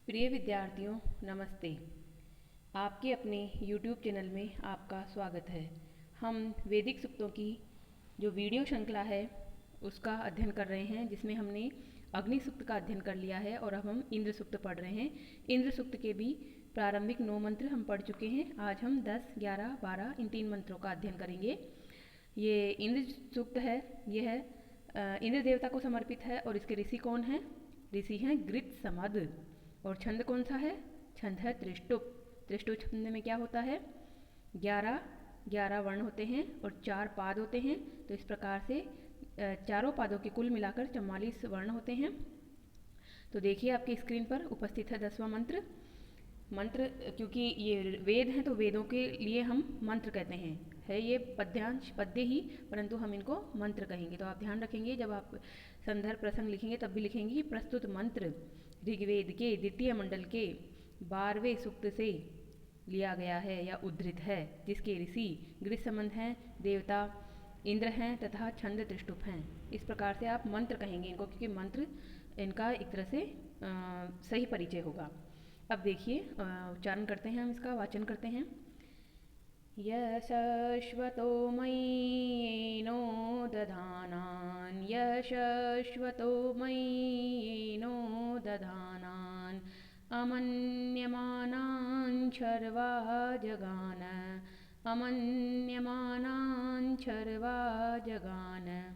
प्रिय विद्यार्थियों, नमस्ते। आपके अपने YouTube चैनल में आपका स्वागत है। हम वैदिक सूक्तों की जो वीडियो श्रृंखला है उसका अध्ययन कर रहे हैं, जिसमें हमने अग्नि सूक्त का अध्ययन कर लिया है और अब हम इंद्र सूक्त पढ़ रहे हैं। इंद्र सूक्त के भी प्रारंभिक 9 मंत्र हम पढ़ चुके हैं। आज हम 10, 11, 12 इन 3 मंत्रों का अध्ययन करेंगे। ये इंद्र सूक्त है, ये है इंद्र देवता को समर्पित है और इसके ऋषि कौन हैं? ऋषि हैं गृत्समद। और छंद कौन सा है? छंद है त्रिष्टुप। त्रिष्टुप छंद में क्या होता है? 11 वर्ण होते हैं और 4 पाद होते हैं। तो इस प्रकार से चारों पादों के कुल मिलाकर 44 वर्ण होते हैं। तो देखिए आपकी स्क्रीन पर उपस्थित है 10वां मंत्र। क्योंकि ये वेद हैं तो वेदों के लिए हम मंत्र कहते हैं। है ये पद्यांश पद्य ही, परंतु हम इनको मंत्र कहेंगे। तो आप ध्यान रखेंगे, जब आप संदर्भ प्रसंग लिखेंगे तब भी लिखेंगे प्रस्तुत मंत्र ऋग्वेद के द्वितीय मंडल के 12वें सूक्त से लिया गया है या उद्धृत है, जिसके ऋषि गृत्समद हैं, देवता इंद्र हैं तथा छंद त्रिष्टुप हैं। इस प्रकार से आप मंत्र कहेंगे इनको, क्योंकि मंत्र इनका एक तरह से सही परिचय होगा। अब देखिए उच्चारण करते हैं, हम इसका वाचन करते हैं। यशश्वतो मयिनो दधानान्, यशश्वतो मयिनो दधानान्, अमन्यमानान् शर्वा जगान, अमन्यमानान् शर्वा जगान।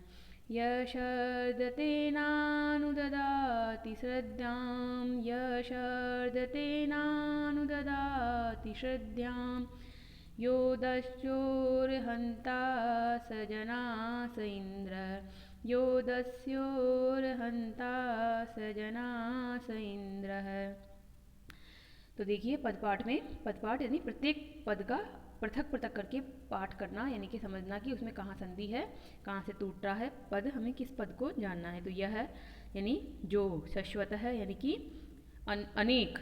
यशर्दतेनानुददाति श्रद्धां, यशर्दतेनानुददाति श्रद्धां, यो दस्योर्हन्ता स जना स इन्द्र, यो दस्योर्हन्ता स जना स इन्द्रः। तो देखिए पदपाठ में, पदपाठ यानी प्रत्येक पद का पृथक पृथक करके पाठ करना, यानी कि समझना कि उसमें कहाँ संधि है, कहाँ से टूट रहा है पद, हमें किस पद को जानना है। तो यह है यानी जो, शाश्वत है यानी कि अनेक,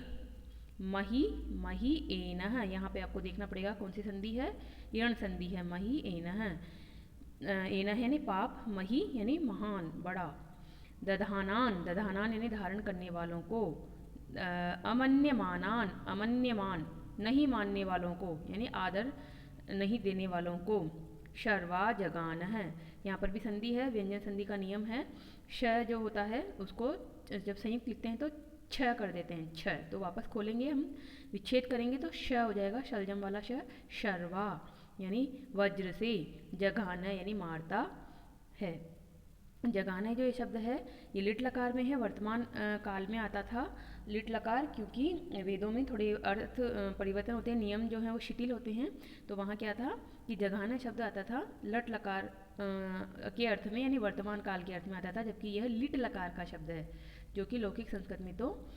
मही मही एनः, यहाँ पे आपको देखना पड़ेगा कौन सी संधि है, यण संधि है, मही एनः। एनः यानी पाप, मही यानी महान बड़ा, दधानान, दधानान यानी धारण करने वालों को, अमन्यमानान, अमन्यमान नहीं मानने वालों को यानी आदर नहीं देने वालों को, शर्वा जगान है, यहाँ पर भी संधि है, व्यंजन संधि का नियम है। श जो होता है उसको जब संयुक्त लिखते हैं तो छ कर देते हैं, छ, तो वापस खोलेंगे हम, विच्छेद करेंगे तो श हो जाएगा, शलजम वाला श, शर्वा यानी वज्र से, जगान यानी मारता है। जगाना जो ये शब्द है ये लिट लकार में है, वर्तमान काल में आता था लिट लकार, क्योंकि वेदों में थोड़े अर्थ परिवर्तन होते हैं, नियम जो हैं वो शिथिल होते हैं। तो वहाँ क्या था कि जगाना शब्द आता था लट लकार के अर्थ में, यानी वर्तमान काल के अर्थ में आता था, जबकि यह लिट लकार का शब्द है, जो कि लौकिक संस्कृत में तो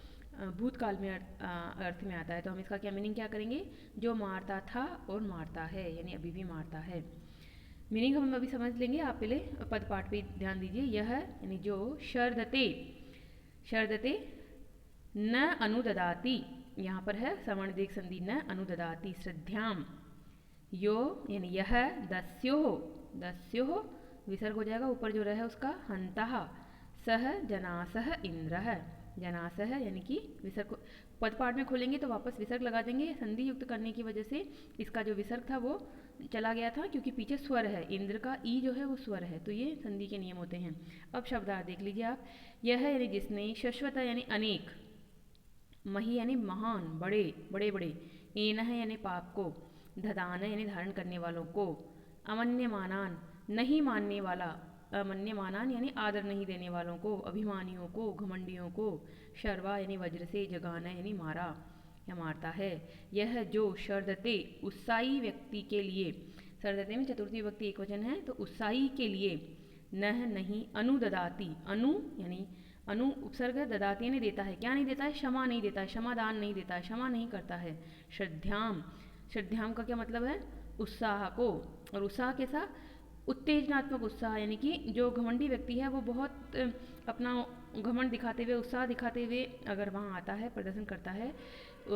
भूतकाल में अर्थ में आता है। तो हम इसका क्या मीनिंग क्या करेंगे? जो मारता था और मारता है, यानी अभी भी मारता है। मीनिंग हम अभी समझ लेंगे, आप पहले पद पाठ पे ध्यान दीजिए। यह यानी जो, शर्दते, शर्दते न अनुददाति, यहाँ पर है सवर्ण दीर्घ संधि, न अनुददाति, श्रद्धाम, यो यानी यह, दस्यो, दस्यो विसर्ग हो जाएगा, ऊपर जो रहे उसका, हंता, सह जनासह इंद्र, जनासह यानी कि विसर्ग, पद पाठ में खोलेंगे तो वापस विसर्ग लगा देंगे, संधि युक्त करने की वजह से इसका जो विसर्ग था वो चला गया था, क्योंकि पीछे स्वर है, इंद्र का ई जो है वो स्वर है, तो ये संधि के नियम होते हैं। अब शब्दार्थ देख लीजिए आप। यह यानी जिसने, शाश्वत यानी अनेक, मही यानी महान बड़े बड़े बड़े, एनः यानी पाप को, दधान यानी धारण करने वालों को, अमन्यमानान नहीं मानने वाला, अमन्यमानान यानी आदर नहीं देने वालों को, अभिमानियों को, घमंडियों को, शर्वा यानी वज्र से, जगाना यानी मारा या मारता है। यह जो, शर्दते उत्साही व्यक्ति के लिए, शर्दते में चतुर्थी विभक्ति एक वचन है, तो उत्साही के लिए, नह नहीं, अनुददाति, अनु यानी अनु उपसर्ग, ददाति यानी देता है, क्या नहीं देता है? क्षमा नहीं देता है, क्षमादान नहीं देता है, क्षमा नहीं करता है। श्रद्धाम, श्रद्धाम का क्या मतलब है? उत्साह को, और उत्साह के साथ उत्तेजनात्मक उत्साह, यानी कि जो घमंडी व्यक्ति है वो बहुत अपना घमंड दिखाते हुए, उत्साह दिखाते हुए अगर वहाँ आता है, प्रदर्शन करता है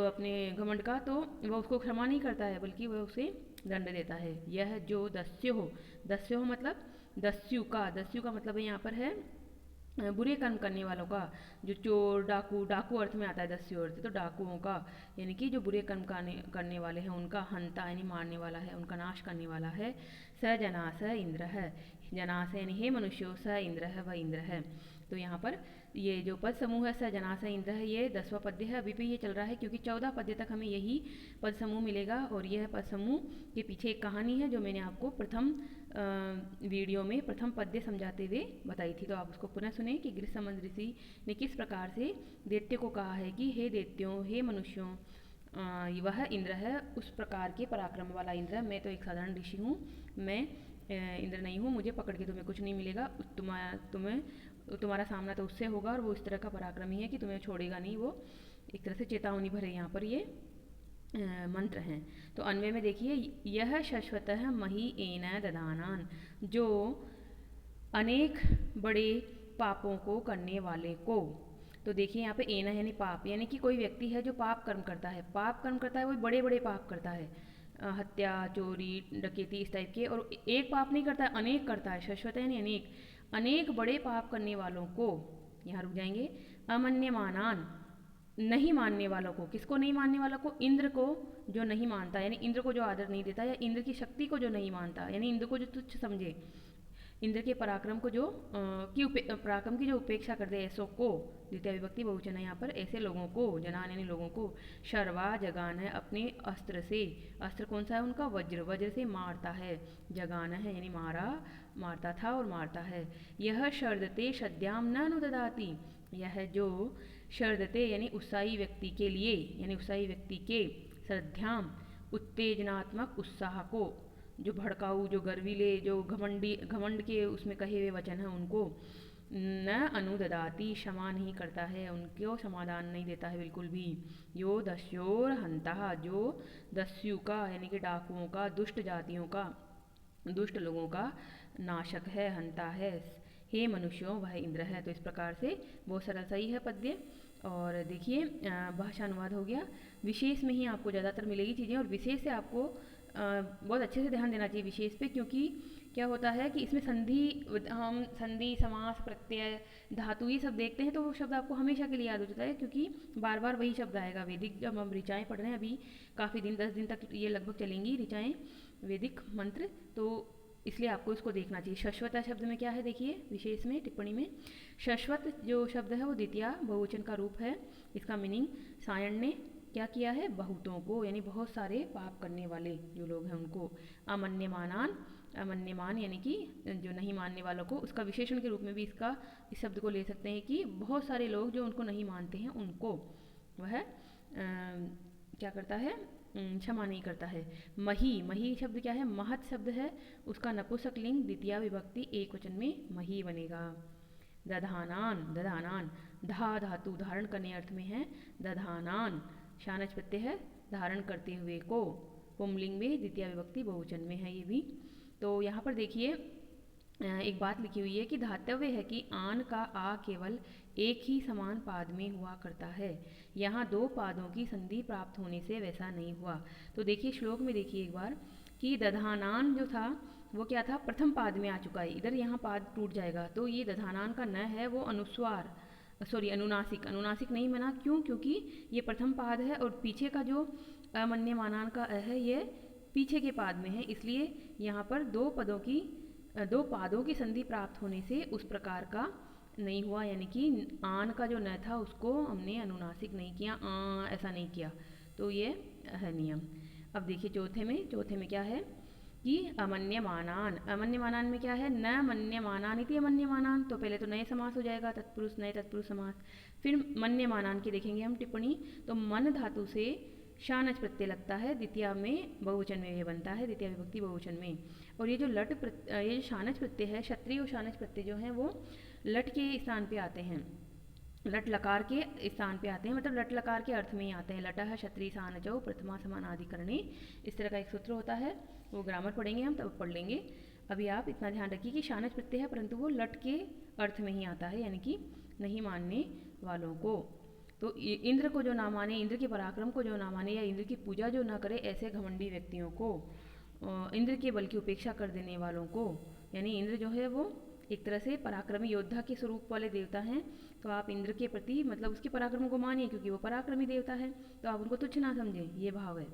अपने घमंड का, तो वह उसको क्षमा नहीं करता है, बल्कि वह उसे दंड देता है। यह जो दस्यो हो, दस्यो हो मतलब दस्यु का, दस्यु का मतलब है यहाँ पर है बुरे कर्म करने वालों का, जो चोर डाकू, डाकू अर्थ में आता है दस्यु अर्थ, तो डाकुओं का यानी कि जो बुरे कर्म करने वाले हैं उनका, हंता यानी मारने वाला है, उनका नाश करने वाला है। स जनास इंद्र है, जनास यानी हे मनुष्यों, स इंद्र है, वह इंद्र है। तो यहाँ पर ये जो पद समूह है स जनास इंद्र है, ये 10वां पद्य है, अभी भी ये चल रहा है क्योंकि 14 पद्य तक हमें यही पद समूह मिलेगा। और यह पद समूह के पीछे एक कहानी है जो मैंने आपको प्रथम वीडियो में प्रथम पद्य समझाते हुए बताई थी, तो आप उसको पुनः सुने कि गृहसमंद ऋषि ने किस प्रकार से दैत्य को कहा है कि हे दैत्यों, हे मनुष्यों, वह इंद्र है, उस प्रकार के पराक्रम वाला इंद्र है। मैं तो एक साधारण ऋषि हूँ, मैं इंद्र नहीं हूँ, मुझे पकड़ के तुम्हें कुछ नहीं मिलेगा, तुम्हारा सामना तो उससे होगा और वो इस तरह का पराक्रमी है कि तुम्हें छोड़ेगा नहीं। वो एक तरह से चेतावनी भरे यहाँ पर ये मंत्र हैं। तो अन्वय में देखिए, यह शाश्वतः मही एन ददानान, जो अनेक बड़े पापों को करने वाले को। तो देखिए यहाँ पे एना यानी पाप, यानी कि कोई व्यक्ति है जो पाप कर्म करता है, पाप कर्म करता है, वो बड़े बड़े पाप करता है, हत्या, चोरी, डकैती, इस टाइप के, और एक पाप नहीं करता है, अनेक करता है। शाश्वत यानी अनेक, अनेक बड़े पाप करने वालों को, यहाँ रुक जाएंगे, अमन्यमानान, नहीं मानने वालों को। किसको नहीं मानने वालों को? इंद्र को जो नहीं मानता, यानी इंद्र को जो आदर नहीं देता, या इंद्र की शक्ति को जो नहीं मानता, यानी इंद्र को जो तुच्छ समझे, इंद्र के पराक्रम को जो पराक्रम की जो उपेक्षा कर दे, ऐसों को, द्वितीय विभक्ति बहुवचन है यहाँ पर, ऐसे लोगों को, जनान यानी लोगों को, शर्वा जगान है, अपने अस्त्र से, अस्त्र कौन सा है उनका? वज्र, वज्र से मारता है, जगान है यानी मारा, मारता था और मारता है। यह शर्दते शद्याम न अनुददाति, यह जो शर्दते यानी उत्साही व्यक्ति के लिए, यानी उत्साही व्यक्ति के, श्रद्धाम उत्तेजनात्मक उत्साह को, जो भड़काऊ, जो गर्वीले, जो घमंड के उसमें कहे हुए वचन हैं उनको, न अनुददाति, क्षमा नहीं करता है, उनको समाधान नहीं देता है बिल्कुल भी। यो दस्योर हंता, जो दस्यु का यानी कि डाकुओं का, दुष्ट जातियों का, दुष्ट लोगों का नाशक है, हंता है। हे मनुष्यों, वह इंद्र है। तो इस प्रकार से बहुत सरल सही है पद्य। और देखिए भाषा अनुवाद हो गया। विशेष में ही आपको ज़्यादातर मिलेगी चीज़ें, और विशेष से आपको बहुत अच्छे से ध्यान देना चाहिए विशेष पे, क्योंकि क्या होता है कि इसमें हम संधि, समास, प्रत्यय, धातु, ये सब देखते हैं तो वो शब्द आपको हमेशा के लिए याद हो जाता है, क्योंकि बार बार वही शब्द आएगा। वैदिक जब हम ऋचाएँ पढ़ रहे हैं, अभी काफ़ी दिन, 10 दिन तक ये लगभग चलेंगी ऋचाएँ, वैदिक मंत्र, तो इसलिए आपको इसको देखना चाहिए। शाश्वत शब्द में क्या है देखिए, विशेष में टिप्पणी में, शाश्वत जो शब्द है वो द्वितीय बहुवचन का रूप है। इसका मीनिंग सायण ने क्या किया है? बहुतों को, यानी बहुत सारे पाप करने वाले जो लोग हैं उनको। अमन्यमानान, अमन्यमान यानी कि जो नहीं मानने वालों को, उसका विशेषण के रूप में भी इस शब्द को ले सकते हैं कि बहुत सारे लोग जो उनको नहीं मानते हैं उनको वह क्या करता है? क्षमा नहीं करता है। मही, मही शब्द क्या है? महत शब्द है, उसका नपुंसक लिंग द्वितीय विभक्ति एक वचन में मही बनेगा। दधानान, दधानान, धा धातु धारण करने अर्थ में है, दधानान शानच प्रत्यय है, धारण करते हुए को, पुमलिंग में द्वितीय विभक्ति बहुवचन में है ये भी। तो यहाँ पर देखिए एक बात लिखी हुई है कि धातव्य है कि आन का आ केवल एक ही समान पाद में हुआ करता है, यहाँ दो पादों की संधि प्राप्त होने से वैसा नहीं हुआ। तो देखिए श्लोक में देखिए एक बार कि दधानान जो था वो क्या था? प्रथम पाद में आ चुका है, इधर यहाँ पाद टूट जाएगा, तो ये दधानान का न है वो अनुस्वार, सॉरी अनुनासिक, अनुनासिक नहीं बना। क्यों? क्योंकि ये प्रथम पाद है और पीछे का जो अमन्यमानान का अ है ये पीछे के पाद में है, इसलिए यहाँ पर दो पादों की संधि प्राप्त होने से उस प्रकार का नहीं हुआ, यानी कि आन का जो न था उसको हमने अनुनासिक नहीं किया, ऐसा नहीं किया। तो ये है नियम। अब देखिए चौथे में क्या है कि अमन्यमानान, अमन्यमानान में क्या है? न मन्यमानान इति अमन्यमानान, तो पहले तो नए समास हो जाएगा, तत्पुरुष नए तत्पुरुष समास। फिर मन्यमानान की देखेंगे हम टिप्पणी, तो मन धातु से शानच प्रत्यय लगता है, द्वितीय में बहुवचन में ये बनता है, द्वितीय विभक्ति बहुवचन में। और ये जो ये जो शानच प्रत्यय है, क्षत्रिय और शानच प्रत्यय जो हैं वो लट के स्थान पे आते हैं, लट लकार के स्थान पे आते हैं, मतलब लट लकार के अर्थ में ही आते हैं। लटः क्षत्रिय सानचौ प्रथमा समानाधिकरणे, इस तरह का एक सूत्र होता है, वो ग्रामर पढ़ेंगे हम, तब पढ़ लेंगे। अभी आप इतना ध्यान रखिए कि शानच प्रत्यय है परंतु वो लट के अर्थ में ही आता है, यानी कि नहीं मानने वालों को। तो इंद्र को जो ना माने, इंद्र के पराक्रम को जो ना माने, या इंद्र की पूजा जो ना करे, ऐसे घमंडी व्यक्तियों को, इंद्र के बल की उपेक्षा कर देने वालों को, यानी इंद्र जो है वो एक तरह से पराक्रमी योद्धा के स्वरूप वाले देवता हैं, तो आप इंद्र के प्रति मतलब उसके पराक्रम को मानिए क्योंकि वो पराक्रमी देवता है, तो आप उनको तुच्छ ना समझें, ये भाव है।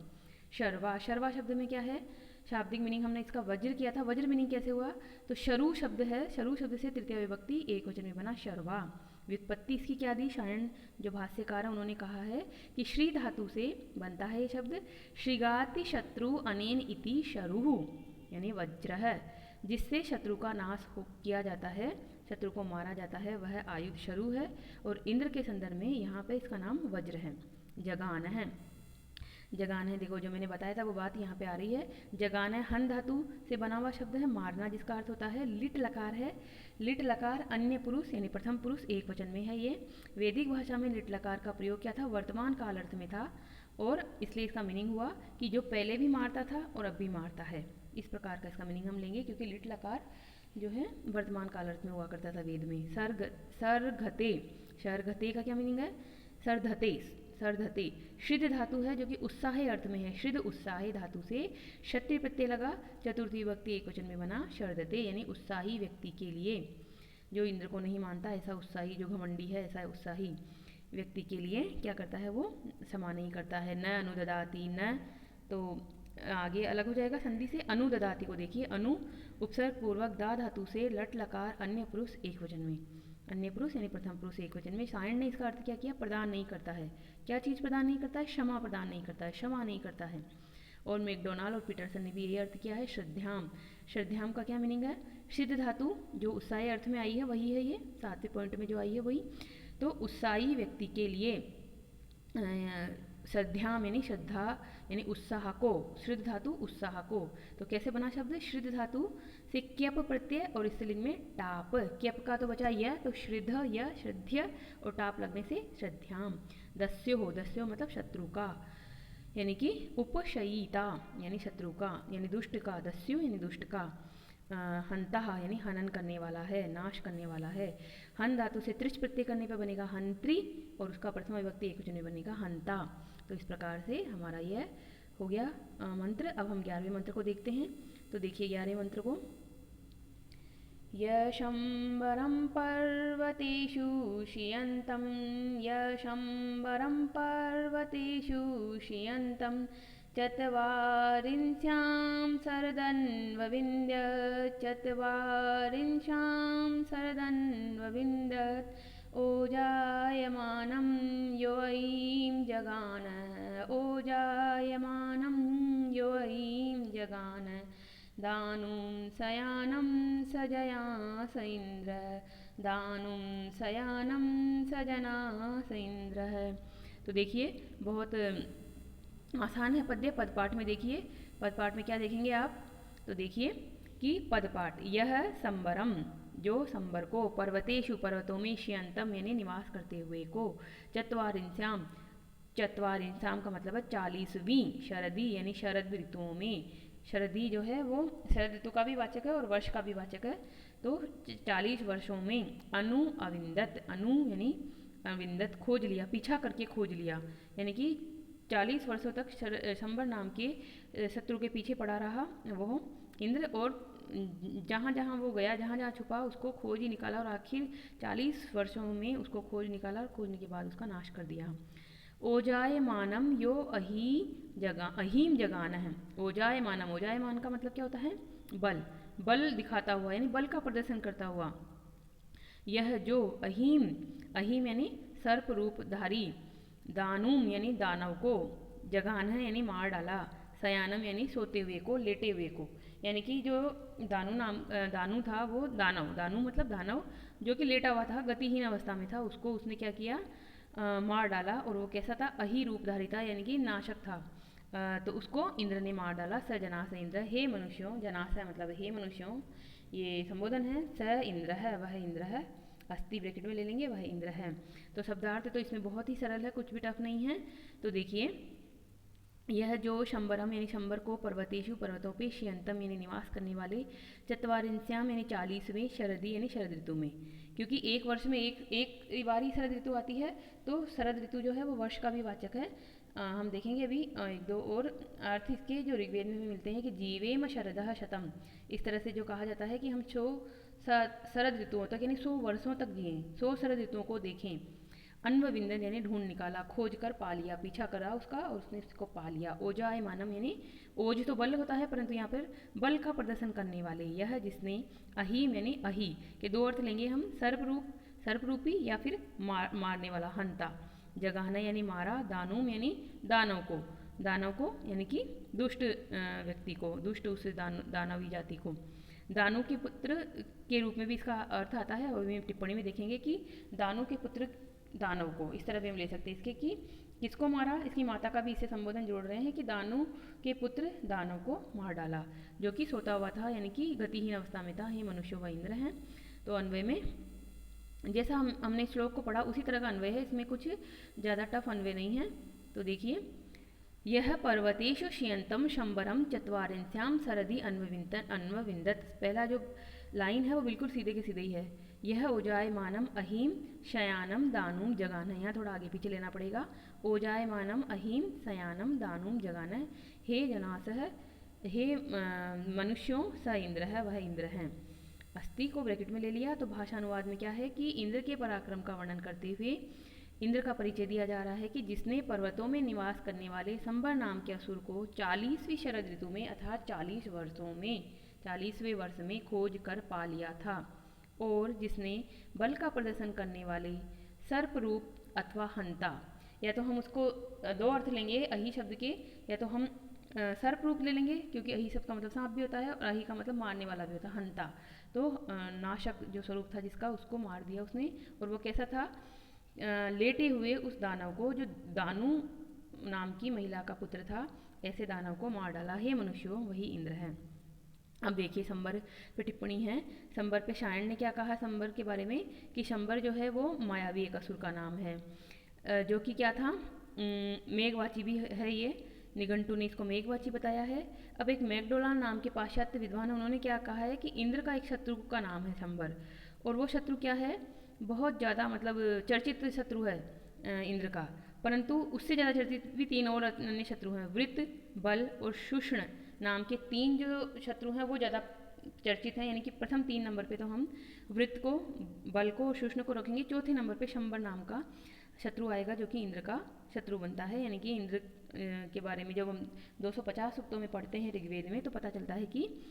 शर्वा, शर्वा शब्द में क्या है, शाब्दिक मीनिंग हमने इसका वज्र किया था, वज्र मीनिंग कैसे हुआ, तो शरु शब्द है, शरु शब्द से तृतीय विभक्ति एक वचन में बना शर्वा। व्युत्पत्ति इसकी क्या दी, सायण जो भाष्यकार है उन्होंने कहा है कि श्री धातु से बनता है ये शब्द, श्रीगाति शत्रु अनेन इति शरुहु, यानी वज्र है, जिससे शत्रु का नाश किया जाता है, शत्रु को मारा जाता है, वह आयुध शरु है। और इंद्र के संदर्भ में यहाँ पे इसका नाम वज्र है। जगान है, जगान है, देखो जो मैंने बताया था वो बात यहाँ पे आ रही है। जगान है हन धातु से बना हुआ शब्द है, मारना, जिसका अर्थ होता है लिट लकार है। लिट लकार अन्य पुरुष यानी प्रथम पुरुष एक वचन में है। ये वैदिक भाषा में लिट लकार का प्रयोग क्या था, वर्तमान काल अर्थ में था, और इसलिए इसका मीनिंग हुआ कि जो पहले भी मारता था और अब भी मारता है, इस प्रकार का इसका मीनिंग हम लेंगे, क्योंकि लिट लकार जो है वर्तमान काल अर्थ में हुआ करता था वेद में। सरघते, सरघते का क्या मीनिंग है, सरधते, सरधते। श्रिद धातु है जो कि उत्साह अर्थ में है, श्रिद उत्साह धातु से क्षत्रिय प्रत्यय लगा, चतुर्थी विभक्ति एक वचन में बना शरदते, यानी उत्साही व्यक्ति के लिए, जो इंद्र को नहीं मानता, ऐसा उत्साही, जो घमंडी है ऐसा उत्साही व्यक्ति के लिए क्या करता है, वो समा नहीं करता है। न अनुददाती, न तो आगे अलग हो जाएगा संधि से, अनुददाती को देखिए, अनु उपसर्ग पूर्वक दा धातु से लट लकार अन्य पुरुष एक वचन में, अन्य पुरुष यानी प्रथम पुरुष एक वचन में। सायण ने इसका अर्थ क्या किया, प्रदान नहीं करता है। क्या चीज़ प्रदान नहीं करता है, क्षमा प्रदान नहीं करता है, क्षमा नहीं करता है। और मैकडोनाल्ड और पीटरसन ने भी यही अर्थ किया है। श्रद्धाम, श्रद्धाम का क्या मीनिंग है, सिद्ध धातु जो उत्साही अर्थ में आई है वही है, ये 7वें पॉइंट में जो आई है वही। तो उत्साही व्यक्ति के लिए श्रद्धाम यानी श्रद्धा यानी उत्साह को, श्रिद्ध धातु उत्साह को, तो कैसे बना शब्द, श्रिद्ध धातु से क्यप प्रत्यय और स्त्रीलिंग में टाप, क्यप का तो बचा यह, तो श्रिद्ध य श्रद्ध्य और टाप लगने से श्रद्धाम। दस्यो हो, दस्यो मतलब शत्रु का, यानी कि उपशयिता यानी शत्रु का, यानी दुष्ट का, दस्यु यानी दुष्ट का। हंता यानी हनन करने वाला है, नाश करने वाला है। हन धातु से त्रिच प्रत्यय करने पर बनेगा हंत्री, और उसका प्रथम विभक्ति एक वचन में बनेगा हंता। तो इस प्रकार से हमारा यह हो गया मंत्र। अब हम 11वें मंत्र को देखते हैं। तो देखिए 11वें मंत्र को, यशंबरं पर्वतेषु शियन्तं, यशंबरं पर्वतेषु शियन्तं, चत्वारिंशां शरदन्वविन्द्य, चत्वारिंशां शरदन्वविन्दत्, ओजायमानं यो ऐं जगान, ओजायमानं यो ऐं जगान, दानुं शयानं सजयास इन्द्र, दानुं शयानं सजनास इन्द्र। तो देखिए बहुत आसान है पद्य। पदपाठ में देखिए, पदपाठ में क्या देखेंगे आप, तो देखिए कि पदपाठ, यह संबरम जो संबर को, पर्वतेषु पर्वतों में, शियंतम यानी निवास करते हुए को, चत्वारिंश्याम, चत्वारिंश्याम का मतलब है 40वीं, शरदी यानी शरद ऋतुओं में, शरदी जो है वो शरद ऋतु का भी वाचक है और वर्ष का भी वाचक है। तो 40 वर्षों में, अनु अविंदत, अनु यानी अविंदत खोज लिया, पीछा करके खोज लिया, यानी कि 40 वर्षों तक शंबर नाम के शत्रु के पीछे पड़ा रहा वो इंद्र, और जहाँ जहाँ वो गया, जहाँ जहाँ छुपा उसको खोज ही निकाला, और आखिर 40 वर्षों में उसको खोज निकाला, और खोजने के बाद उसका नाश कर दिया। ओजायमानम यो अहीम जगान है। ओजायमानम, ओजायमान का मतलब क्या होता है, बल, बल दिखाता हुआ यानी बल का प्रदर्शन करता हुआ। यह जो अहीम, अहीम यानी सर्प रूपधारी, दानुम यानी दानव को, जगान है यानी मार डाला, शयानम यानी सोते हुए को, लेटे हुए को, यानी कि जो दानु था वो दानव, दानु मतलब दानव जो कि लेटा हुआ था, गतिहीन अवस्था में था, उसको उसने क्या किया, मार डाला। और वो कैसा था, अही रूपधारी था यानी कि नाशक था, तो उसको इंद्र ने मार डाला। स जनास इंद्र, हे मनुष्यों, जनास मतलब हे मनुष्यों, ये संबोधन है। स इंद्र है, वह इंद्र है, अस्थि ब्रैकेट में ले लेंगे, वह इंद्र है। तो शब्दार्थ तो इसमें बहुत ही सरल है, कुछ भी टफ नहीं है। तो देखिए यह जो शंबरम यानी शंबर को, पर्वतेशु पर्वतों पे, शियंतम यानी निवास करने वाले, चत्वारिंश्याम यानी 40वें, शरदी यानी शरद ऋतु में, क्योंकि एक वर्ष में एक बार ही शरद ऋतु आती है, तो शरद ऋतु जो है वो वर्ष का भी वाचक है। हम देखेंगे अभी एक दो और अर्थ इसके जो ऋग्वेद में भी मिलते हैं कि जीवेम शरदः शतम, इस तरह से जो कहा जाता है कि हम शरद ऋतुओं तक यानी 100 वर्षों तक जिए, 100 शरद ऋतुओं को देखें। अन्वविंदन यानी ढूंढ निकाला, खोज कर पा लिया, पीछा करा उसका और उसने इसको पा लिया। ओजायमानम यानी ओज तो बल होता है, परंतु यहाँ पर बल का प्रदर्शन करने वाले, यह जिसने, अहीम यानी अही के दो अर्थ लेंगे हम, सर्परूपी या फिर मारने वाला, हंता। जगाना यानी मारा, दानुम यानी दानव को यानी कि दुष्ट व्यक्ति को, दुष्ट उस दानवी जाति को। दानु के पुत्र के रूप में भी इसका अर्थ आता है, और टिप्पणी में देखेंगे कि दानु के पुत्र दानव को, इस तरह भी हम ले सकते हैं इसके कि किसको मारा, इसकी माता का भी इससे संबोधन जोड़ रहे हैं कि दानु के पुत्र दानव को मार डाला, जो कि सोता हुआ था यानी कि गतिहीन अवस्था में था। ये मनुष्य व इंद्र हैं। तो अन्वय में जैसा हमने श्लोक को पढ़ा उसी तरह का अन्वय है, इसमें कुछ ज़्यादा टफ अन्वय नहीं है। तो देखिए, यह पर्वतेषु शियंतम शंबरम चत्वारिंस्याम सरदि अन्वविंदत। पहला जो लाइन है वो बिल्कुल सीधे के सीधे ही है। यह ओजायमानम अहीम शयानम दानुम जगान। यहाँ थोड़ा आगे पीछे लेना पड़ेगा। ओजायमानम अहीम शयानम दानुम जगान। हे जनासह, हे मनुष्यों, स इंद्र है, वह इंद्र हैं। अस्थि को ब्रैकेट में ले लिया। तो भाषानुवाद में क्या है कि इंद्र के पराक्रम का वर्णन करते हुए इंद्र का परिचय दिया जा रहा है कि जिसने पर्वतों में निवास करने वाले संबर नाम के असुर को 40वीं शरद ऋतु में अर्थात 40वें वर्ष में खोज कर पा लिया था, और जिसने बल का प्रदर्शन करने वाले सर्परूप अथवा हंता, या तो हम उसको दो अर्थ लेंगे अही शब्द के, या तो हम सर्परूप ले लेंगे क्योंकि अही शब्द का मतलब सांप भी होता है और अही का मतलब मारने वाला भी होता है, हंता। तो नाशक जो स्वरूप था जिसका, उसको मार दिया उसने। और वो कैसा था, लेटे हुए उस दानव को, जो दानु नाम की महिला का पुत्र था, ऐसे दानव को मार डाला। हे मनुष्यों, वही इंद्र है। अब देखिए संबर पे टिप्पणी है। संबर पे शायन ने क्या कहा संबर के बारे में कि संबर जो है वो मायावी एक असुर का नाम है, जो कि क्या था, मेघवाची भी है। ये निघंटू ने इसको मेघवाची बताया है। अब एक मैकडोनाल्ड नाम के पाश्चात्य विद्वान, उन्होंने क्या कहा है कि इंद्र का एक शत्रु का नाम है संबर, और वो शत्रु क्या है, बहुत ज़्यादा मतलब चर्चित शत्रु है इंद्र का, परंतु उससे ज़्यादा चर्चित भी 3 और अन्य शत्रु हैं। वृत्त, बल और शुष्ण नाम के 3 जो शत्रु हैं वो ज़्यादा चर्चित हैं, यानी कि प्रथम 3 नंबर पे तो हम वृत्त को, बल को और शुष्ण को रखेंगे। चौथे नंबर पे शंबर नाम का शत्रु आएगा, जो कि इंद्र का शत्रु बनता है। यानी कि इंद्र के बारे में जब हम 250 सूक्तों में पढ़ते हैं ऋग्वेद में, तो पता चलता है कि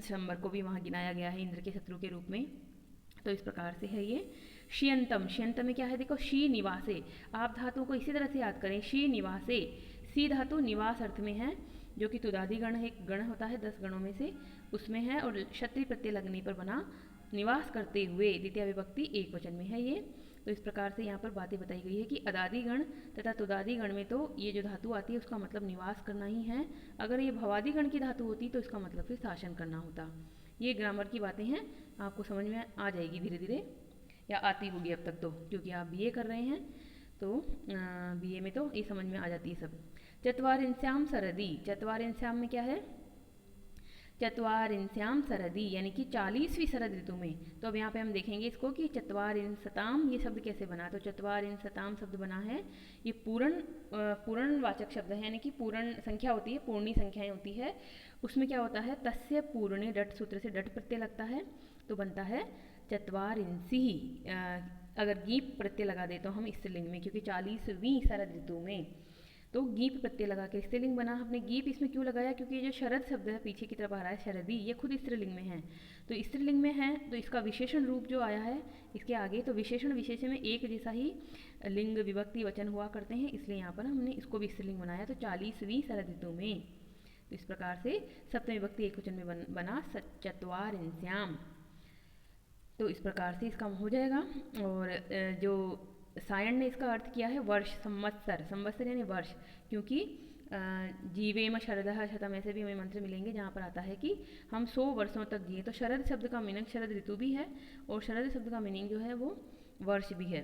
शंबर को भी वहाँ गिनाया गया है इंद्र के शत्रु के रूप में। तो इस प्रकार से है ये। शियंतम, शियंतम में क्या है, देखो शी निवासे, आप धातु को इसी तरह से याद करें, शी निवासे। सी धातु निवास अर्थ में है, जो कि तुदादि गण एक गण होता है 10 गणों में से, उसमें है, और क्षत्रिय प्रत्यय लगने पर बना निवास करते हुए, द्वितीय विभक्ति एक वचन में है ये। तो इस प्रकार से यहाँ पर बातें बताई गई है कि अदादि गण तथा तुदादि गण में तो ये जो धातु आती है उसका मतलब निवास करना ही है। अगर ये भवादि गण की धातु होती तो इसका मतलब फिर शासन करना होता। ये ग्रामर की बातें हैं, आपको समझ में आ जाएगी धीरे धीरे, या आती होगी अब तक तो, क्योंकि आप बीए कर रहे हैं तो बीए में तो ये समझ में आ जाती है सब। चत्वारिंस्याम सरदी, चत्वारिंस्याम में क्या है, चत्वारिंस्याम सरदी यानी कि 40वीं शरद ऋतु में। तो अब यहाँ पे हम देखेंगे इसको कि चत्वारिंशताम ये शब्द कैसे बना। तो चत्वारिंशताम शब्द बना है, ये पूर्णवाचक शब्द है, यानी कि पूर्ण संख्या होती है, पूर्णी संख्याएं होती है। उसमें क्या होता है, तस्य पूर्णे डट सूत्र से डट प्रत्यय लगता है तो बनता है चत्वारिंसी। अगर गीप प्रत्यय लगा दे तो हम स्त्रीलिंग में, क्योंकि 40वीं शरद ऋतु में, तो गीप प्रत्यय लगा के स्त्रीलिंग बना। हमने गीप इसमें क्यों लगाया, क्योंकि ये जो शरद शब्द है पीछे की तरफ आ रहा है शरदी, ये खुद स्त्रीलिंग में है। तो स्त्रीलिंग में है तो इसका विशेषण रूप जो आया है इसके आगे, तो विशेषण विशेषण में एक जैसा ही लिंग विभक्ति वचन हुआ करते हैं, इसलिए यहाँ पर हमने इसको भी स्त्रीलिंग बनाया। तो 40वीं शरद ऋतु में, तो इस प्रकार से सप्तमी विभक्ति एक वचन में बना चत्वारिंस्याम। तो इस प्रकार से इसका हो जाएगा। और जो सायण ने इसका अर्थ किया है वर्ष, संवत्सर, संवत्सर यानी वर्ष, क्योंकि जीवेम शरदः शतम ऐसे भी हमें मंत्र मिलेंगे जहाँ पर आता है कि हम 100 वर्षों तक जिए। तो शरद शब्द का मीनिंग शरद ऋतु भी है, और शरद शब्द का मीनिंग जो है वो वर्ष भी है,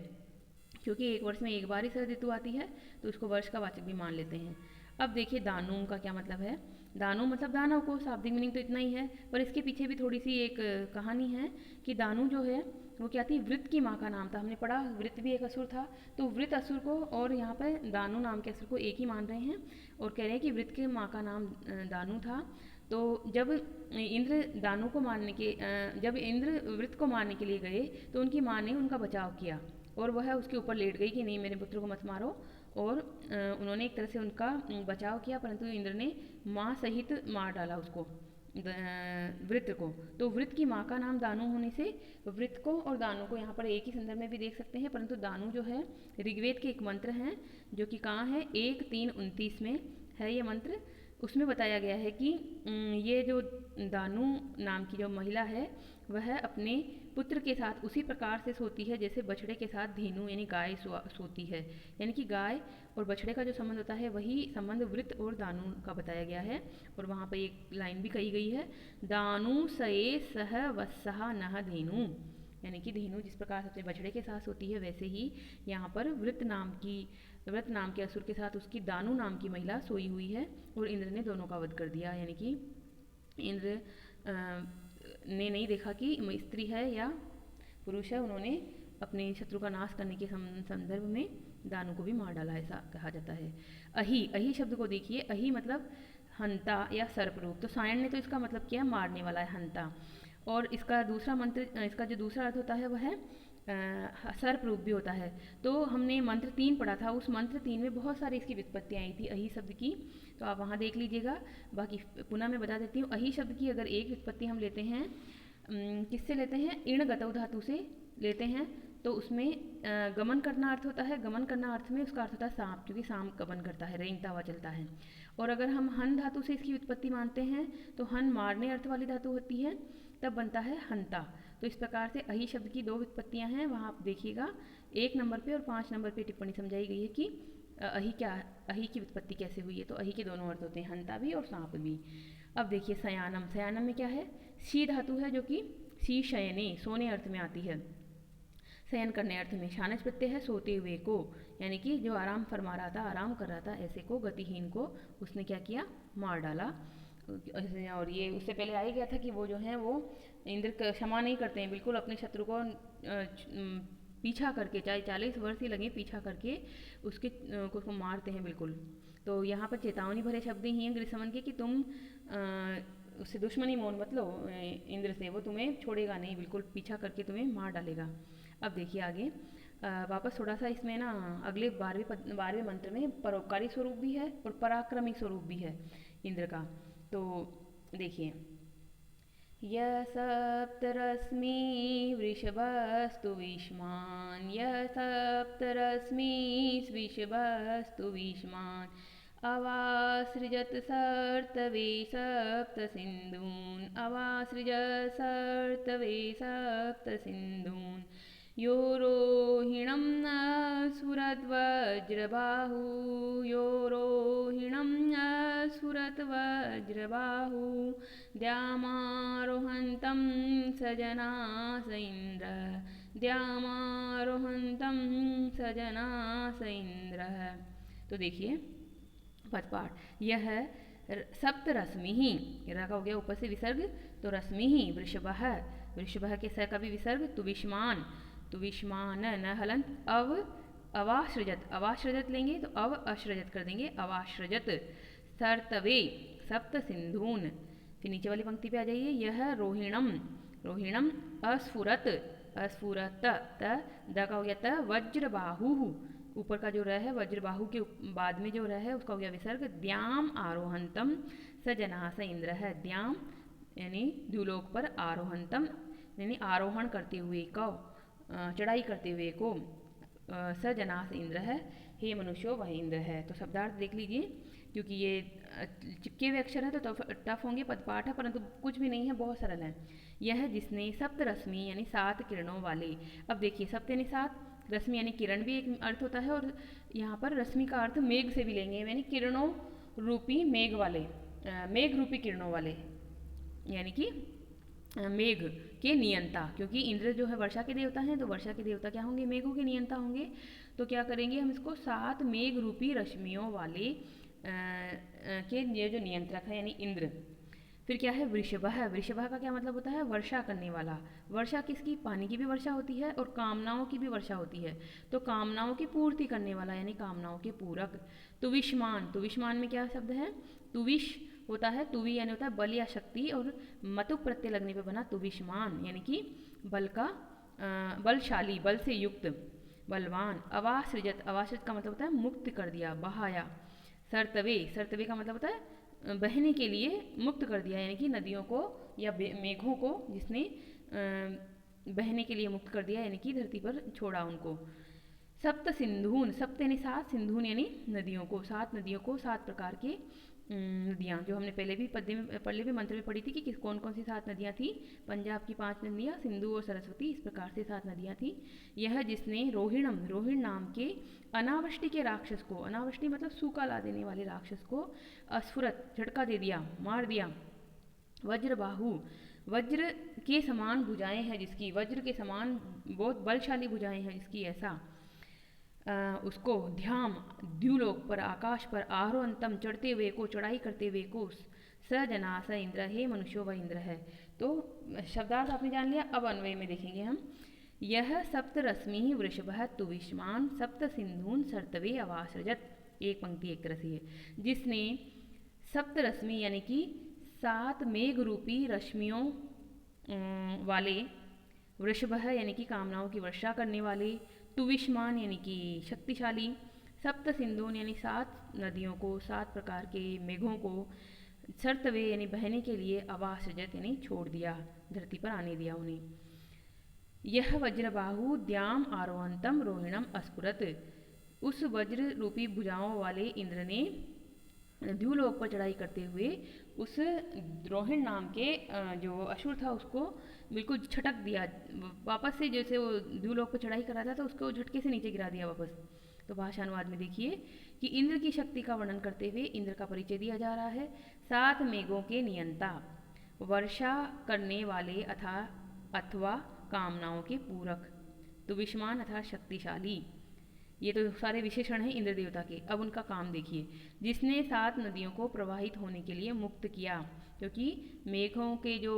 क्योंकि एक वर्ष में एक बार ही शरद ऋतु आती है, तो इसको वर्ष का वाचक भी मान लेते हैं। अब देखिए दानु का क्या मतलब है। दानु मतलब दानव को, शाब्दिक मीनिंग तो इतना ही है, पर इसके पीछे भी थोड़ी सी एक कहानी है कि दानु जो है वो क्या थी, वृत्त की माँ का नाम था। हमने पढ़ा वृत्त भी एक असुर था, तो वृत्त असुर को और यहाँ पर दानु नाम के असुर को एक ही मान रहे हैं, और कह रहे हैं कि वृत्त की माँ का नाम दानु था। तो जब इंद्र दानू को मारने के जब इंद्र वृत्त को मारने के लिए गए तो उनकी माँ ने उनका बचाव किया और वह उसके ऊपर लेट गई कि नहीं मेरे पुत्र को मत मारो। और उन्होंने एक तरह से उनका बचाव किया, परंतु इंद्र ने माँ सहित मार डाला उसको, वृत्र को। तो वृत्र की माँ का नाम दानु होने से वृत्र को और दानु को यहाँ पर एक ही संदर्भ में भी देख सकते हैं, परंतु दानु जो है ऋग्वेद के एक मंत्र हैं जो कि कहाँ है 1:3-29 में है ये मंत्र। उसमें बताया गया है कि ये जो दानु नाम की जो महिला है वह अपने पुत्र के साथ उसी प्रकार से सोती है जैसे बछड़े के साथ धेनु यानी गाय सोती है, यानी कि गाय और बछड़े का जो संबंध होता है वही संबंध वृत्त और दानु का बताया गया है। और वहाँ पर एक लाइन भी कही गई है, दानु सए सह वत्सहा नह धेनु, यानी कि धेनु जिस प्रकार से अपने बछड़े के साथ सोती है वैसे ही यहाँ पर वृत्त नाम के असुर के साथ उसकी दानु नाम की महिला सोई हुई है और इंद्र ने दोनों का वध कर दिया। यानी कि इंद्र ने नहीं देखा कि स्त्री है या पुरुष है, उन्होंने अपने शत्रु का नाश करने के संदर्भ में दानु को भी मार डाला, ऐसा कहा जाता है। अही शब्द को देखिए, अही मतलब हंता या सर्प रूप। तो सायण ने तो इसका मतलब किया मारने वाला है, हंता। और इसका दूसरा मंत्र, इसका जो दूसरा अर्थ होता है वह है सर्प रूप भी होता है। तो हमने मंत्र 3 पढ़ा था, उस मंत्र 3 में बहुत सारी इसकी व्युत्पत्तियाँ आई थी अही शब्द की, तो आप वहाँ देख लीजिएगा। बाकी पुनः मैं बता देती हूँ, अही शब्द की अगर एक व्युत्पत्ति हम लेते हैं, किससे लेते हैं, इण गतौ धातु से लेते हैं, तो उसमें गमन करना अर्थ होता है। गमन करना अर्थ में उसका अर्थ होता है सांप, क्योंकि सांप गमन करता है, रेंगता हुआ चलता है। और अगर हम हन धातु से इसकी व्युत्पत्ति मानते हैं तो हन मारने अर्थ वाली धातु होती है, तब बनता है हंता। तो इस प्रकार से अही शब्द की 2 व्युत्पत्तियाँ हैं, वहाँ आप देखिएगा 1 नंबर पे और 5 नंबर पे टिप्पणी समझाई गई है कि अही की व्युत्पत्ति कैसे हुई है। तो अही के दोनों अर्थ होते हैं, हंता भी और सांप भी। अब देखिए शयानम, शयानम में क्या है, शी धातु है जो कि शी शयने सोने अर्थ में आती है, शयन करने अर्थ में। शानच प्रत्यय है सोते हुए को, यानी कि जो आराम फरमा रहा था, आराम कर रहा था, ऐसे को, गतिहीन को उसने क्या किया, मार डाला। और ये उससे पहले आ ही गया था कि वो जो है वो इंद्र क्षमा नहीं करते हैं, बिल्कुल अपने शत्रु को पीछा करके, चाहे 40 वर्ष ही लगे, पीछा करके उसको मारते हैं बिल्कुल। तो यहाँ पर चेतावनी भरे शब्द ही हैं गृहसमन के कि तुम उससे दुश्मनी मोल मत लो इंद्र से, वो तुम्हें छोड़ेगा नहीं, बिल्कुल पीछा करके तुम्हें मार डालेगा। अब देखिए आगे वापस थोड़ा सा इसमें ना अगले 12वें मंत्र में परोपकारी स्वरूप भी है और पराक्रमी स्वरूप भी है इंद्र का। तो देखिए, य सप्तरश्मि वृषभस्तु विष्मान्, य सप्तरश्मि वृषभस्तु विष्मान्, अवासृजत सर्तवे सप्तसिन्धून्, अवासृजत सर्तवे सप्तसिन्धून्, यो रोहिणं न स्फुरद्वज्रबाहु, यो रोहिणं न स्फुरद्वज्रबाहु, द्यामारोहन्तं सजनास इन्द्रः, द्यामारोहन्तं सजनास इन्द्रः। तो देखिए पदपाठ, यह सप्त रश्मि ही, रखा हो गया ऊपर से विसर्ग, तो रश्मि ही वृषभः, वृषभः के स का भी विसर्ग, तुविष्मान, तुविष्मान न हलंत, अवाश्रजत, अवाश्रजत लेंगे तो अव अश्रजत कर देंगे, अवाश्रजत, सर्तवे सप्त सिंधून। फिर नीचे वाली पंक्ति पे आ जाइए, यह रोहिणम, रोहिणम अस्फुरत, अस्फुरत, त द का हो गया त, वज्रबाहु, ऊपर का जो रह है वज्रबाहु के बाद में जो रह है उसका हो गया विसर्ग, द्याम आरोहंतम सजनास इंद्र है, द्याम यानी द्युलोक पर, आरोहंतम यानी आरोहण करते हुए को, चढ़ाई करते हुए को, सजनास इंद्र है, हे मनुष्यो वह इंद्र है। तो शब्दार्थ देख लीजिए, क्योंकि ये चिपके हुए अक्षर है तो टफ होंगे, पदपाठ है, परंतु कुछ भी नहीं है, बहुत सरल है। यह जिसने सप्त रश्मि यानी 7 किरणों वाले, अब देखिए सप्त यानी 7, रश्मि यानी किरण भी एक अर्थ होता है, और यहाँ पर रश्मि का अर्थ मेघ से भी लेंगे, यानी किरणों रूपी मेघ वाले, मेघ रूपी किरणों वाले, यानी कि मेघ के नियंता, क्योंकि इंद्र जो है वर्षा के देवता हैं, तो वर्षा के देवता क्या होंगे, मेघों के नियंता होंगे। तो क्या करेंगे हम इसको 7 मेघ रूपी रश्मियों वाले के ये जो नियंत्रक है यानी इंद्र। फिर क्या है, वृषभः, वृषभः का क्या मतलब होता है, वर्षा करने वाला। वर्षा किसकी, पानी की भी वर्षा होती है और कामनाओं की भी वर्षा होती है, तो कामनाओं की पूर्ति करने वाला यानी कामनाओं के पूरक। तुविष्मान, तुविष्मान में क्या शब्द है, तुविष होता है तुवी यानी होता है बल या शक्ति, और मतुक प्रत्यय लगने पे बना तुविष्मान यानी कि बल का बलशाली, बल से युक्त, बलवान। अवासृजत, अवासृजत का मतलब होता है मुक्त कर दिया, बहाया। सर्तवे, सर्तवे का मतलब होता है बहने के लिए मुक्त कर दिया, यानी कि नदियों को या मेघों को जिसने बहने के लिए मुक्त कर दिया, यानी कि धरती पर छोड़ा उनको। सप्त सिंधून, सप्त यानी सात, सिंधून यानी नदियों को, सात नदियों को, सात प्रकार के नदियाँ, जो हमने पहले भी पद्य में पहले भी मंत्र में पढ़ी थी कि किस कौन कौन सी सात नदियाँ थी। पंजाब की 5 नदियाँ, सिंधु और सरस्वती, इस प्रकार से 7 नदियाँ थी। यह जिसने रोहिणम, रोहिण नाम के अनावृष्टि के राक्षस को, अनावृष्टि मतलब सूखा ला देने वाले राक्षस को, अस्फुरत झटका दे दिया, मार दिया। वज्रबाहु, वज्र के समान भुजाएं हैं जिसकी, वज्र के समान बहुत बलशाली भुजाएं हैं जिसकी, ऐसा उसको ध्याम, द्युलोक पर, आकाश पर, आरोहंतम चढ़ते हुए को, चढ़ाई करते हुए को, स जना स इंद्र, हे मनुष्यो वह इंद्र है। तो शब्दार्थ आपने जान लिया, अब अन्वय में देखेंगे हम। यह सप्त रश्मि वृषभ तुविष्मान सप्त सिंधून सर्तवे अवासृजत, एक पंक्ति एक तरह से है, जिसने सप्त रश्मि यानी कि 7 मेघ रूपी रश्मियों वाले, वृषभ यानी कि कामनाओं की वर्षा करने वाले, तुविष्मान यानी कि शक्तिशाली, सप्त सिंधून यानी 7 नदियों को, 7 प्रकार के मेघों को, सर्तवे यानी बहने के लिए, अवासृजत यानी छोड़ दिया, धरती पर आने दिया उन्हें। यह वज्रबाहु द्याम आरोहंतम रोहिणम अस्फुरत, उस वज्र रूपी भुजाओं वाले इंद्र ने द्युलोक पर चढ़ाई करते हुए उस रोहिण नाम के जो असुर था उसको बिल्कुल छटक दिया, वापस से जैसे वो द्युलोक पर चढ़ाई कर रहा था तो उसको झटके से नीचे गिरा दिया वापस। तो भाषानुवाद में देखिए कि इंद्र की शक्ति का वर्णन करते हुए इंद्र का परिचय दिया जा रहा है। 7 मेघों के नियंता, वर्षा करने वाले अथवा कामनाओं के पूरक, तुविष्मान अर्थात शक्तिशाली। ये तो सारे विशेषण हैं इंद्र देवता के। अब उनका काम देखिए, जिसने 7 नदियों को प्रवाहित होने के लिए मुक्त किया, क्योंकि मेघों के जो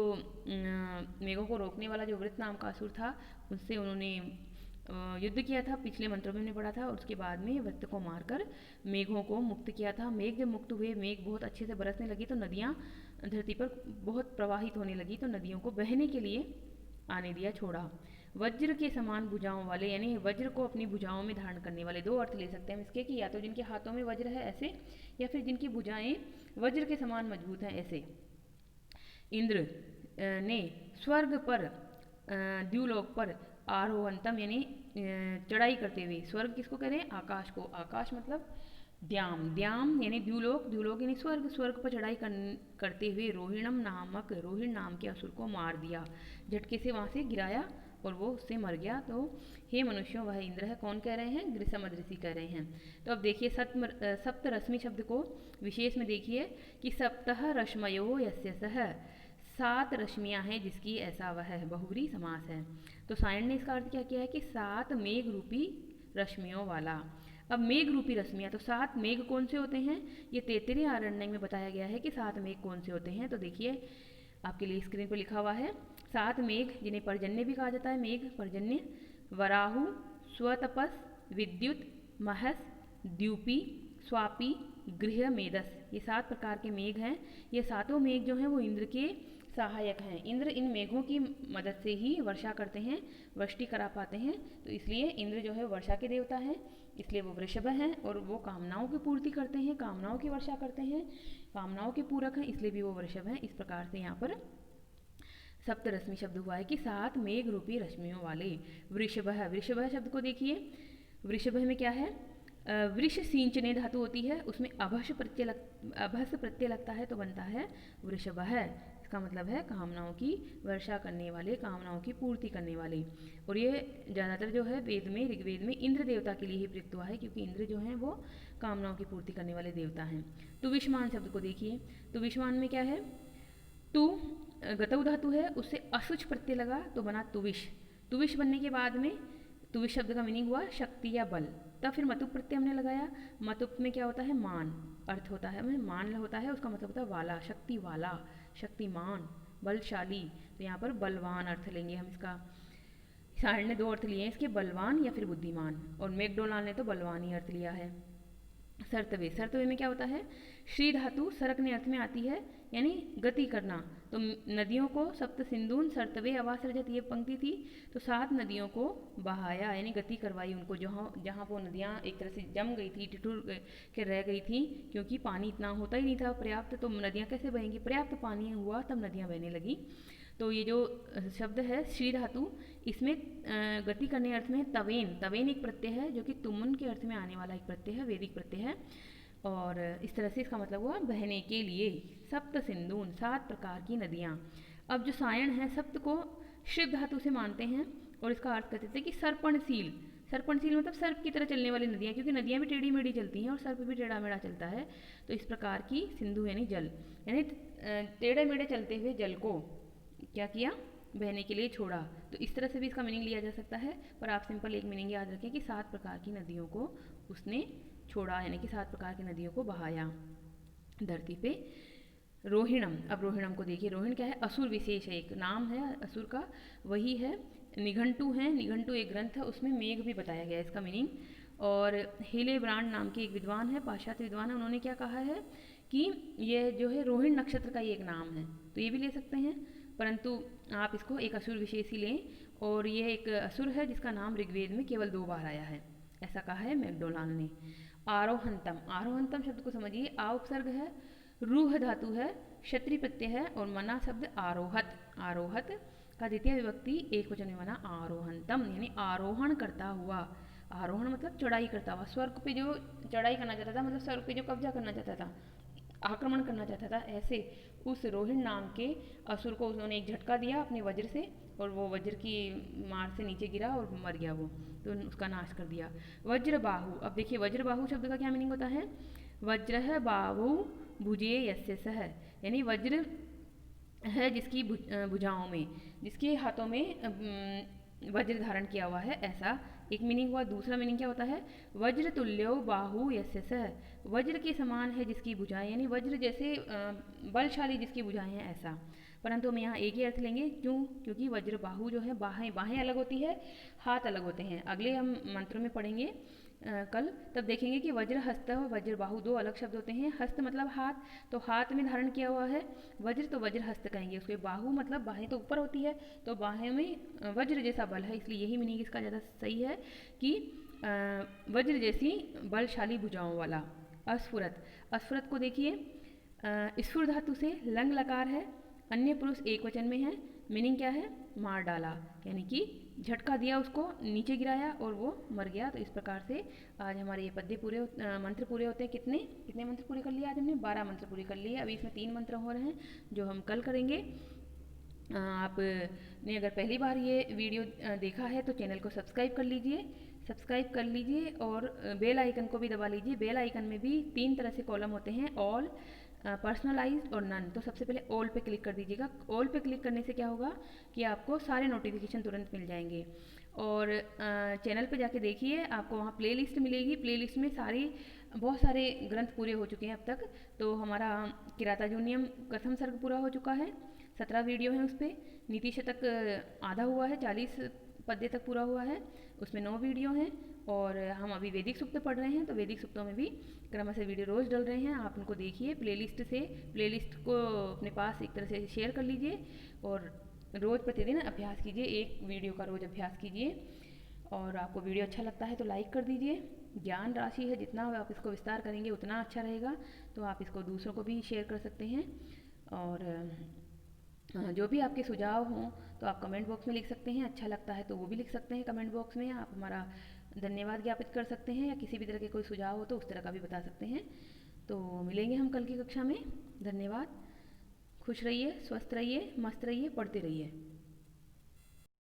मेघों को रोकने वाला जो वृत्त नाम का असुर था उससे उन्होंने युद्ध किया था, पिछले मंत्रों में हमने पढ़ा था, और उसके बाद में वृत्त को मारकर मेघों को मुक्त किया था। मेघ जब मुक्त हुए, मेघ बहुत अच्छे से बरसने लगी तो नदियाँ धरती पर बहुत प्रवाहित होने लगी, तो नदियों को बहने के लिए आने दिया, छोड़ा। वज्र के समान भुजाओं वाले, यानी वज्र को अपनी भुजाओं में धारण करने वाले, 2 अर्थ ले सकते हैं हम इसके, कि या तो जिनके हाथों में वज्र है ऐसे, या फिर जिनकी भुजाएं वज्र के समान मजबूत हैं ऐसे। इंद्र ने स्वर्ग पर, द्युलोक पर, आरोहंतम यानी चढ़ाई करते हुए, स्वर्ग किसको कह रहे हैं? आकाश को, आकाश मतलब द्याम, द्याम यानी द्युलोक, द्युलोक यानी स्वर्ग, स्वर्ग पर चढ़ाई करते हुए रोहिणम नामक, रोहिण नाम के असुर को मार दिया, झटके से वहाँ से गिराया और वो उससे मर गया। तो हे मनुष्यों वह इंद्र है, कौन कह रहे हैं? गृसम ऋषि कह रहे हैं। तो अब देखिए सप्त रश्मि शब्द को विशेष में देखिए कि सप्तः रश्मयो यस्य सह, 7 रश्मियाँ हैं जिसकी, ऐसा वह है, बहुब्री समास है। तो सायण ने इसका अर्थ क्या किया है कि 7 मेघ रूपी रश्मियों वाला। अब मेघ रूपी रश्मियाँ, तो 7 मेघ कौन से होते हैं? ये तैत्तिरीय आरण्यक में बताया गया है कि 7 मेघ कौन से होते हैं। तो देखिए आपके लिए स्क्रीन पर लिखा हुआ है, 7 मेघ जिन्हें पर्जन्य भी कहा जाता है, मेघ पर्जन्य, वराहु, स्वतपस, विद्युत, महस, द्यूपी, स्वापी, गृह, मेदस, ये 7 प्रकार के मेघ हैं। ये 7 मेघ जो हैं वो इंद्र के सहायक हैं। इंद्र इन मेघों की मदद से ही वर्षा करते हैं, वृष्टि करा पाते हैं। तो इसलिए इंद्र जो है वर्षा के देवता हैं, इसलिए वो वृषभ हैं, और वो कामनाओं की पूर्ति करते हैं, कामनाओं की वर्षा करते हैं, कामनाओं के पूरक हैं, इसलिए भी वो वृषभ हैं। इस प्रकार से यहाँ पर सप्तरश्मि शब्द हुआ है कि 7 मेघ रूपी रश्मियों वाले। वृषभ, वृषभ शब्द को देखिए, वृषभ में क्या है? वृष सिंचने धातु होती है, उसमें अभस प्रत्यय लगता है तो बनता है वृषभ है। इसका मतलब है कामनाओं की वर्षा करने वाले, कामनाओं की पूर्ति करने वाले। और ये ज़्यादातर जो है वेद में, ऋग्वेद में इंद्र देवता के लिए ही प्रयुक्त हुआ है, क्योंकि इंद्र जो हैं वो कामनाओं की पूर्ति करने वाले देवता हैं। तुविष्मान शब्द को देखिए, तुविष्मान में क्या है? तु गतौ धातु है, उससे असुच प्रत्यय लगा तो बना तुविश। तुविश बनने के बाद में तुविश शब्द का मीनिंग हुआ शक्ति या बल। तब फिर मतुप प्रत्यय हमने लगाया, मतुप में क्या होता है? मान अर्थ होता है, मान होता है, उसका मतलब होता है वाला, शक्ति वाला, शक्तिमान, बलशाली। तो यहाँ पर बलवान अर्थ लेंगे हम इसका। सारण ने 2 अर्थ लिए हैं इसके, बलवान या फिर बुद्धिमान, और मैकडोनाल्ड ने तो बलवान ही अर्थ लिया है। सर्तवे, सर्तवे में क्या होता है, श्री धातु सरकने अर्थ में आती है, यानी गति करना। तो नदियों को सप्त सिंधुन सर्तवे अवासृजत, ये पंक्ति थी। तो 7 नदियों को बहाया, यानी गति करवाई उनको, जहाँ जहाँ वो नदियाँ एक तरह से जम गई थी, ठिठुर के रह गई थी, क्योंकि पानी इतना होता ही नहीं था पर्याप्त, तो नदियाँ कैसे बहेंगी, पर्याप्त पानी हुआ तब नदियाँ बहने लगी। तो ये जो शब्द है श्री धातु, इसमें गति करने अर्थ में तवेन, तवेन एक प्रत्यय है जो कि तुमुन के अर्थ में आने वाला एक प्रत्यय है, वैदिक प्रत्यय है। और इस तरह से इसका मतलब हुआ बहने के लिए। सप्त सिंधुन, 7 प्रकार की नदियाँ। अब जो सायण है, सप्त को शिव धातु से मानते हैं और इसका अर्थ कहते थे कि सर्पणशील, सर्पणशील मतलब सर्प की तरह चलने वाली नदियाँ, क्योंकि नदियाँ भी टेढ़ी मेढ़ी चलती हैं और सर्प भी टेढ़ा मेढ़ा चलता है। तो इस प्रकार की सिंधु यानी जल, यानी टेढ़े मेढ़े चलते हुए जल को क्या किया, बहने के लिए छोड़ा। तो इस तरह से भी इसका मीनिंग लिया जा सकता है, पर आप सिंपल एक मीनिंग याद रखें कि 7 प्रकार की नदियों को उसने छोड़ा, यानी कि 7 प्रकार की नदियों को बहाया धरती पे। रोहिणम, अब रोहिणम को देखिए, रोहिण क्या है, असुर विशेष है, एक नाम है असुर का, वही है। निघंटू है, निघंटू एक ग्रंथ है, उसमें मेघ भी बताया गया है इसका मीनिंग। और हिलेब्रांड नाम के एक विद्वान है, पाश्चात्य विद्वान है, उन्होंने क्या कहा है कि ये जो है रोहिण नक्षत्र का ही एक नाम है, तो ये भी ले सकते हैं, परंतु आप इसको एक असुर विशेष ही लें। और ये एक असुर है जिसका नाम ऋग्वेद में केवल 2 बार आया है, ऐसा कहा है मैकडोनाल्ड ने। आरोहंतम, आरोहंतम शब्द को समझिए, आ उपसर्ग है, रूह धातु है, क्षत्रि प्रत्यय है और मना शब्द आरोहत, आरोहत का द्वितीय विभक्ति एक वचन में बना आरोहंतम, यानी आरोहण करता हुआ। आरोहण मतलब चढ़ाई करता हुआ, स्वर्ग पे जो चढ़ाई करना चाहता था, मतलब स्वर्ग पे जो कब्जा करना चाहता था, आक्रमण करना चाहता था, ऐसे उस रोहिण नाम के असुर को उन्होंने एक झटका दिया अपने वज्र से, और वो वज्र की मार से नीचे गिरा और मर गया वो, तो उसका नाश कर दिया। वज्र बाहु, अब देखिए वज्र बाहु शब्द का क्या मीनिंग होता है, वज्र बाहु भुजे यस्य सह, यानी वज्र है जिसकी भुजाओं में, जिसके हाथों में वज्र धारण किया हुआ है, ऐसा एक मीनिंग हुआ। दूसरा मीनिंग क्या होता है, वज्र तुल्यो बाहु यस्य सह, वज्र के समान है जिसकी भुजाएं, यानी वज्र जैसे बलशाली जिसकी भुजाएं हैं, ऐसा। परंतु हम यहाँ एक ही अर्थ लेंगे, क्यों, क्योंकि वज्र बाहु जो है, बाहें बाहें अलग होती है, हाथ अलग होते हैं। अगले हम मंत्रों में पढ़ेंगे कल, तब देखेंगे कि वज्र हस्त और वज्र बाहु 2 अलग शब्द होते हैं। हस्त मतलब हाथ, तो हाथ में धारण किया हुआ है वज्र, तो वज्र हस्त कहेंगे उसके। बाहु मतलब बाहें तो ऊपर होती है, तो बाहें में वज्र जैसा बल है, इसलिए यही मीनिंग इसका ज़्यादा सही है कि वज्र जैसी बलशाली भुजाओं वाला। अस्फुरत, अस्फुरत को देखिए, स्फुर धातु से लंग लकार है, अन्य पुरुष एक वचन में है, मीनिंग क्या है, मार डाला, यानी कि झटका दिया उसको, नीचे गिराया और वो मर गया। तो इस प्रकार से आज हमारे ये पद्य पूरे मंत्र पूरे होते हैं। कितने कितने मंत्र पूरे कर लिए आज हमने, 12 मंत्र पूरे कर लिए। अभी इसमें 3 मंत्र हो रहे हैं जो हम कल करेंगे। आपने अगर पहली बार ये वीडियो देखा है तो चैनल को सब्सक्राइब कर लीजिए, सब्सक्राइब कर लीजिए और बेल आइकन को भी दबा लीजिए। बेल आइकन में भी 3 तरह से कॉलम होते हैं, ऑल, पर्सनलाइज्ड और नन। तो सबसे पहले ऑल पे क्लिक कर दीजिएगा। ऑल पे क्लिक करने से क्या होगा कि आपको सारे नोटिफिकेशन तुरंत मिल जाएंगे। और चैनल पे जाके देखिए, आपको वहाँ प्लेलिस्ट मिलेगी, प्लेलिस्ट में बहुत सारे ग्रंथ पूरे हो चुके हैं अब तक। तो हमारा किरातार्जुनीयम प्रथम सर्ग पूरा हो चुका है, 17 वीडियो हैं उस पर। नीति शतक आधा हुआ है, 40 पद्य तक पूरा हुआ है, उसमें 9 वीडियो हैं। और हम अभी वैदिक सूक्त पढ़ रहे हैं, तो वैदिक सूक्तों में भी क्रमशः वीडियो रोज़ डल रहे हैं। आप उनको देखिए प्लेलिस्ट से, प्लेलिस्ट को अपने पास एक तरह से शेयर कर लीजिए और रोज़ प्रतिदिन अभ्यास कीजिए, एक वीडियो का रोज़ अभ्यास कीजिए। और आपको वीडियो अच्छा लगता है तो लाइक कर दीजिए। ज्ञान राशि है, जितना आप इसको विस्तार करेंगे उतना अच्छा रहेगा, तो आप इसको दूसरों को भी शेयर कर सकते हैं। और जो भी आपके सुझाव हों तो आप कमेंट बॉक्स में लिख सकते हैं, अच्छा लगता है तो वो भी लिख सकते हैं कमेंट बॉक्स में। आप हमारा धन्यवाद ज्ञापित कर सकते हैं, या किसी भी तरह के कोई सुझाव हो तो उस तरह का भी बता सकते हैं। तो मिलेंगे हम कल की कक्षा में। धन्यवाद, खुश रहिए, स्वस्थ रहिए, मस्त रहिए, पढ़ते रहिए।